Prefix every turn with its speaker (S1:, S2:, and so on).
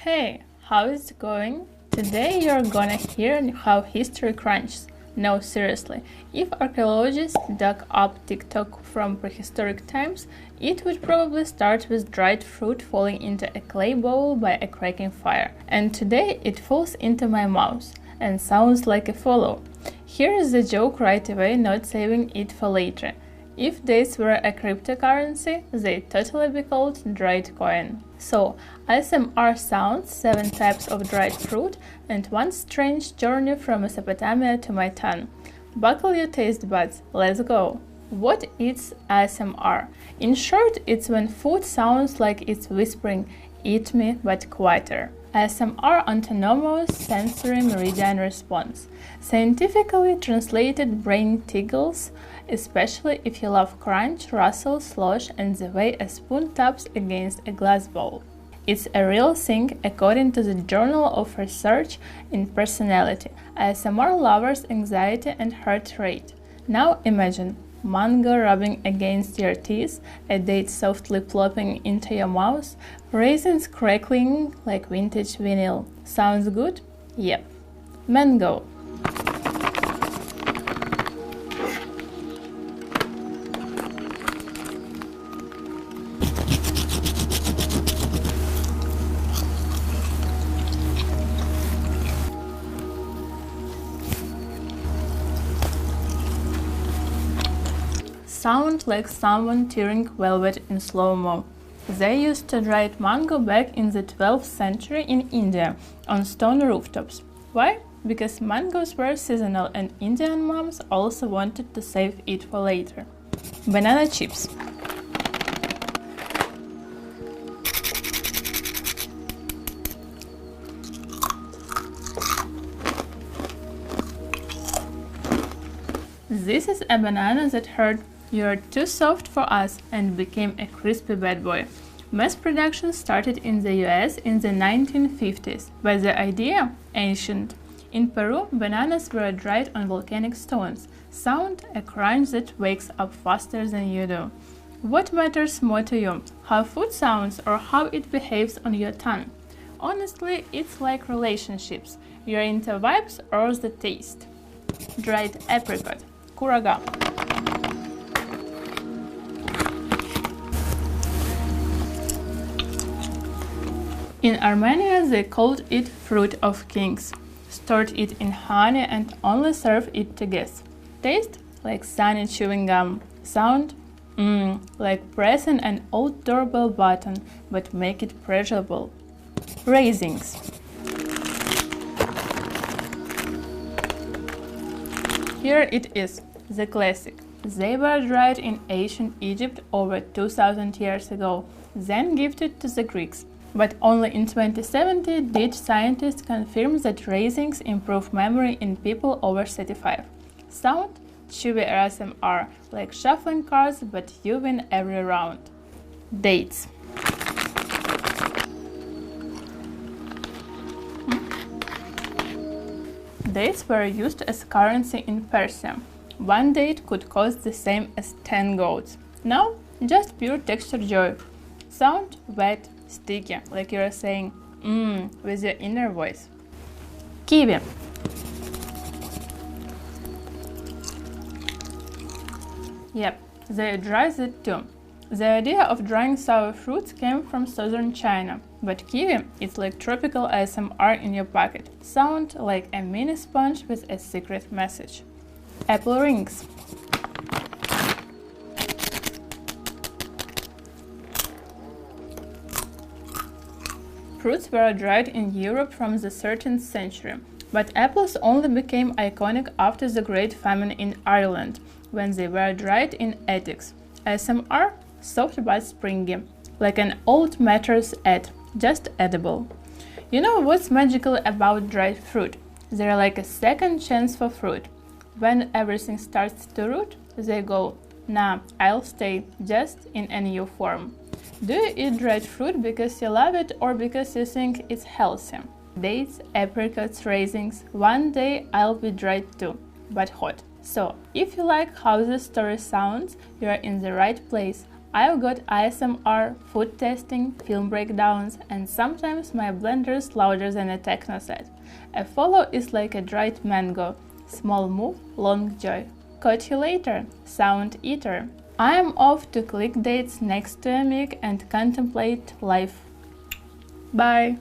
S1: Hey, how is it going? Today you're gonna hear how history crunches. No, seriously, if archaeologists dug up TikTok from prehistoric times, it would probably start with dried fruit falling into a clay bowl by a cracking fire. And today it falls into my mouth and sounds like a follow. Here is the joke right away, not saving it for later. If this were a cryptocurrency, they'd totally be called dried coin. So, ASMR sounds, 7 types of dried fruit, and one strange journey from Mesopotamia to my tongue. Buckle your taste buds, let's go! What is ASMR? In short, it's when food sounds like it's whispering, "Eat me," but quieter. ASMR autonomous sensory meridian response. Scientifically translated brain tingles, especially if you love crunch, rustle, slosh, and the way a spoon taps against a glass bowl. It's a real thing according to the Journal of Research in Personality, ASMR lowers anxiety and heart rate. Now imagine mango rubbing against your teeth, a date softly plopping into your mouth, raisins crackling like vintage vinyl. Sounds good? Yep. Mango. Sound like someone tearing velvet in slow-mo. They used to dry mango back in the 12th century in India on stone rooftops. Why? Because mangoes were seasonal and Indian moms also wanted to save it for later. Banana chips. This is a banana that heard "You're too soft for us" and became a crispy bad boy. Mass production started in the US in the 1950s, but the idea? Ancient. In Peru, bananas were dried on volcanic stones. Sound? A crunch that wakes up faster than you do. What matters more to you? How food sounds or how it behaves on your tongue? Honestly, it's like relationships. You're into vibes or the taste. Dried apricot. Kuraga. In Armenia, they called it fruit of kings. Stored it in honey and only served it to guests. Taste? Like sunny chewing gum. Sound? Like pressing an old doorbell button, but make it pleasurable. Raisins. Here it is, the classic. They were dried in ancient Egypt over 2000 years ago, then gifted to the Greeks. But only in 2070 did scientists confirm that raisins improve memory in people over 35. Sound? Chewy ASMR, like shuffling cards, but you win every round. Dates. Dates were used as currency in Persia. One date could cost the same as 10 goats. Now, just pure texture joy. Sound? Wet, sticky, like you're saying with your inner voice. Kiwi. Yep, they dry it too. The idea of drying sour fruits came from southern China, but kiwi is like tropical ASMR in your pocket. Sound like a mini sponge with a secret message. Apple rings. Fruits were dried in Europe from the 13th century, but apples only became iconic after the Great Famine in Ireland, when they were dried in attics. ASMR? Soft but springy, like an old mattress ad, just edible. You know what's magical about dried fruit? They're like a second chance for fruit. When everything starts to rot, they go, "Nah, I'll stay, just in a new form." Do you eat dried fruit because you love it or because you think it's healthy? Dates, apricots, raisins. One day I'll be dried too, but hot. So, if you like how this story sounds, you are in the right place. I've got ASMR, food testing, film breakdowns, and sometimes my blender's louder than a techno set. A follow is like a dried mango. Small move, long joy. Catch you later, sound eater. I am off to click dates next to a mic and contemplate life. Bye!